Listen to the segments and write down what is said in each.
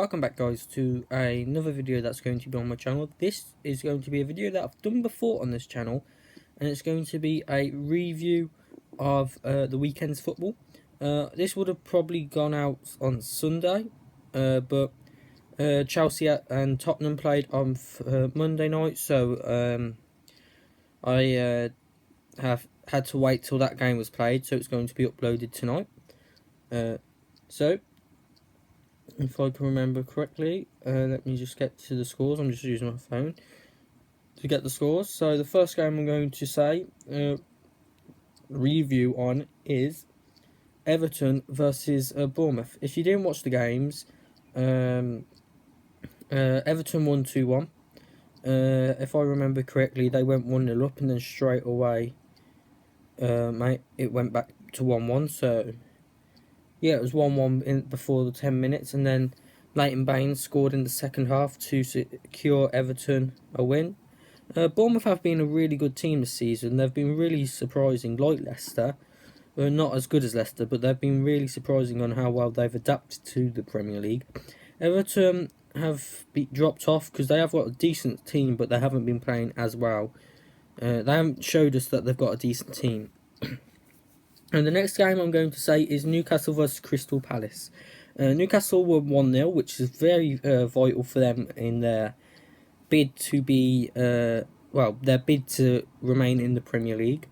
welcome back guys to another video that's going to be on my channel. This is going to be a video that I've done before on this channel, and it's going to be a review of the weekend's football. This would have probably gone out on Sunday, but Chelsea and Tottenham played on Monday night, so I have had to wait till that game was played, so it's going to be uploaded tonight. So if I can remember correctly, let me just get to the scores. I'm just using my phone to get the scores. So the first game I'm going to say review on is Everton versus Bournemouth. If you didn't watch the games, Everton won 2-1. If I remember correctly, they went 1-0 up, and then straight away it went back to 1-1. So yeah, it was 1-1 before the 10 minutes, and then Leighton Baines scored in the second half to secure Everton a win. Bournemouth have been a really good team this season. They've been really surprising, like Leicester. Not as good as Leicester, but they've been really surprising on how well they've adapted to the Premier League. Everton have dropped off because they have got a decent team, but they haven't been playing as well. They haven't showed us that they've got a decent team. And the next game I'm going to say is Newcastle versus Crystal Palace. Newcastle were 1-0, which is very vital for them in their bid to be, their bid to remain in the Premier League.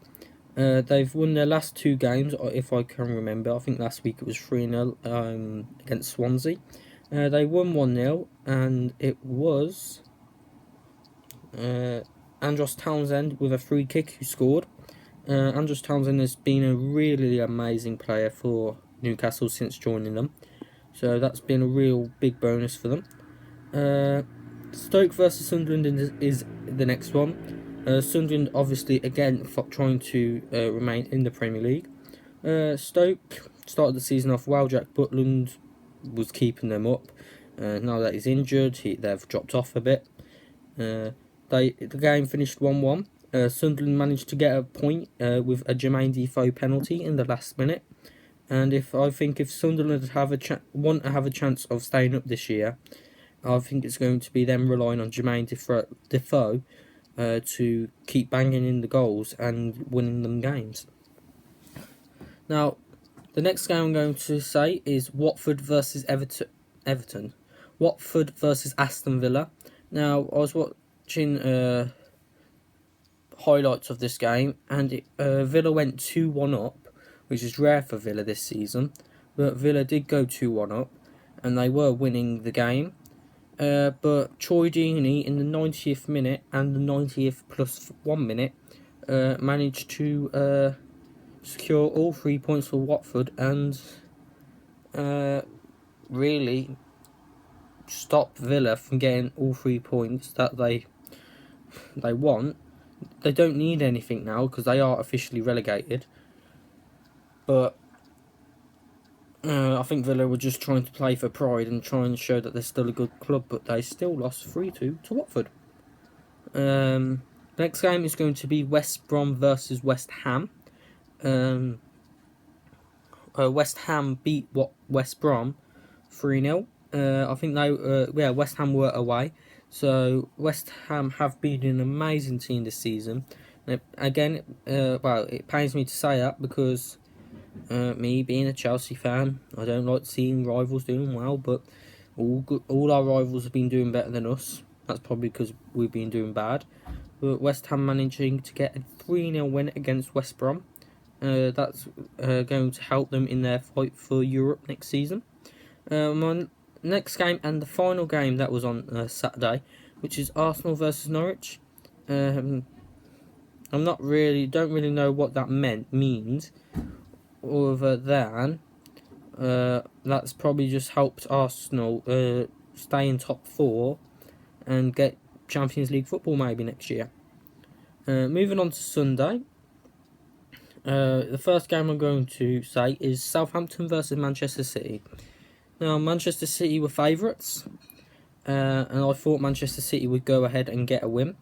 They've won their last two games, if I can remember. I think last week it was 3-0 against Swansea. They won 1-0, and it was Andros Townsend with a free kick who scored. Andros Townsend has been a really amazing player for Newcastle since joining them, so that's been a real big bonus for them. Stoke versus Sunderland is the next one. Sunderland obviously again trying to remain in the Premier League. Stoke started the season off well. Jack Butland was keeping them up. Now that he's injured, they've dropped off a bit. The game finished 1-1. Sunderland managed to get a point with a Jermaine Defoe penalty in the last minute, and if Sunderland want to have a chance of staying up this year, I think it's going to be them relying on Jermaine Defoe to keep banging in the goals and winning them games. Now, the next game I'm going to say is Watford versus Everton. Watford versus Aston Villa. Now, I was watching highlights of this game, and Villa went 2-1 up, which is rare for Villa this season, but Villa did go 2-1 up, and they were winning the game. But Troy Deeney in the 90th minute and the 90th plus 1 minute managed to secure all 3 points for Watford, and really stop Villa from getting all 3 points that they want. They don't need anything now because they are officially relegated. But I think Villa were just trying to play for pride and trying to show that they're still a good club, but they still lost 3-2 to Watford. Next game is going to be West Brom versus West Ham. West Ham beat West Brom 3-0. I think West Ham were away. So West Ham have been an amazing team this season. Again, it pains me to say that because me being a Chelsea fan, I don't like seeing rivals doing well, but all our rivals have been doing better than us. That's probably because we've been doing bad. But West Ham managing to get a 3-0 win against West Brom. That's going to help them in their fight for Europe next season. My next game and the final game that was on Saturday, which is Arsenal versus Norwich. Don't really know what that means, other than that's probably just helped Arsenal stay in top 4 and get Champions League football maybe next year. Moving on to Sunday. The first game I'm going to say is Southampton versus Manchester City. Now, Manchester City were favourites, and I thought Manchester City would go ahead and get a win.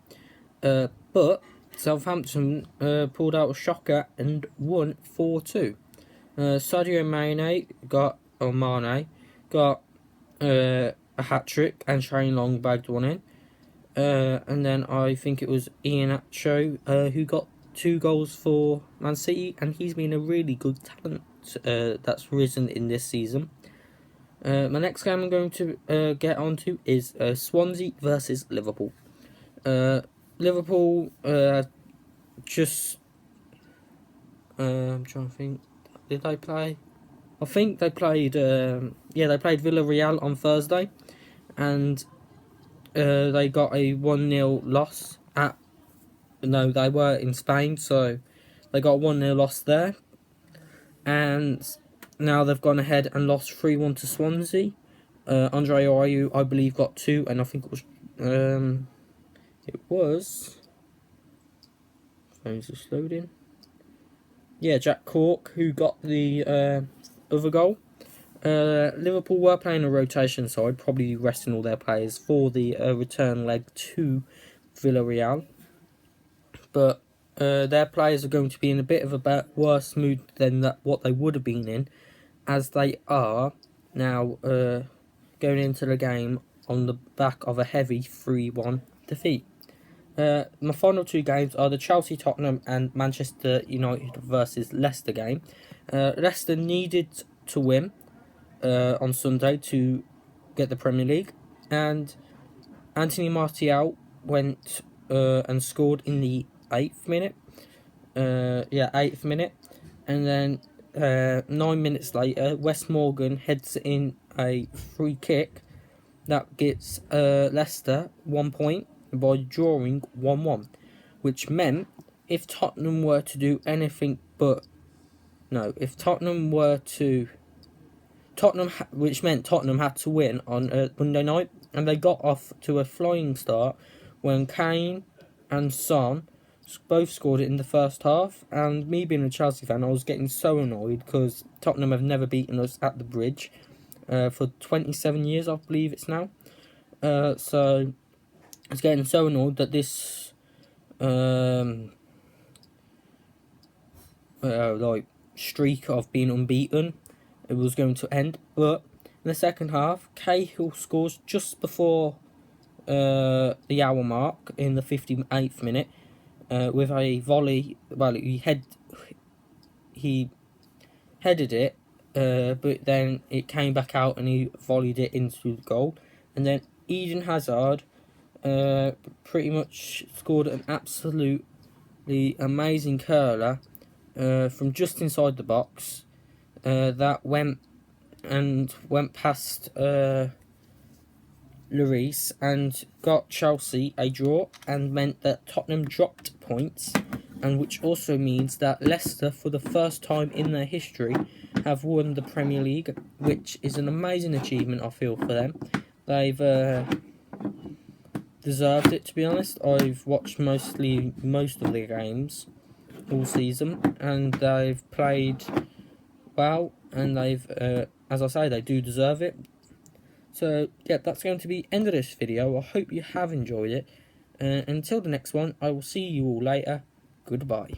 But Southampton pulled out a shocker and won 4-2. Sadio Mane got a a hat-trick and Shane Long bagged one in. And then I think it was Iheanacho who got 2 goals for Man City, and he's been a really good talent that's risen in this season. My next game I'm going to get onto is Swansea versus Liverpool. Liverpool just I'm trying to think. Did they play? I think they played. They played Villarreal on Thursday, and they got a 1-0 loss at. No, they were in Spain, so they got a 1-0 loss there, and now they've gone ahead and lost 3-1 to Swansea. Andre Ayew, I believe, got 2, and I think it was. Phone's just loading. Yeah, Jack Cork, who got the other goal. Liverpool were playing a rotation side, probably resting all their players for the return leg to Villarreal. But their players are going to be in a bit of a worse mood than what they would have been in, as they are now going into the game on the back of a heavy 3-1 defeat. My final 2 games are the Chelsea, Tottenham and Manchester United versus Leicester game. Leicester needed to win on Sunday to get the Premier League, and Anthony Martial went and scored in the 8th minute. 8th minute, and then 9 minutes later, Wes Morgan heads in a free kick that gets Leicester 1 point by drawing 1-1, which meant if Tottenham were to do anything but if Tottenham were to which meant Tottenham had to win on Monday night, and they got off to a flying start when Kane and Son both scored it in the first half. And me being a Chelsea fan, I was getting so annoyed because Tottenham have never beaten us at the Bridge for 27 years, I believe it's now. So I was getting so annoyed that this streak of being unbeaten it was going to end. But in the second half, Cahill scores just before the hour mark in the 58th minute with a volley. Well, he headed it, but then it came back out and he volleyed it into the goal. And then Eden Hazard pretty much scored an absolutely amazing curler from just inside the box that went past Lloris and got Chelsea a draw, and meant that Tottenham dropped points, and which also means that Leicester, for the first time in their history, have won the Premier League, which is an amazing achievement, I feel, for them. They've deserved it, to be honest. I've watched most of the games all season, and they've played well, and they've, as I say, they do deserve it. So, yeah, that's going to be the end of this video. I hope you have enjoyed it. Until the next one, I will see you all later. Goodbye.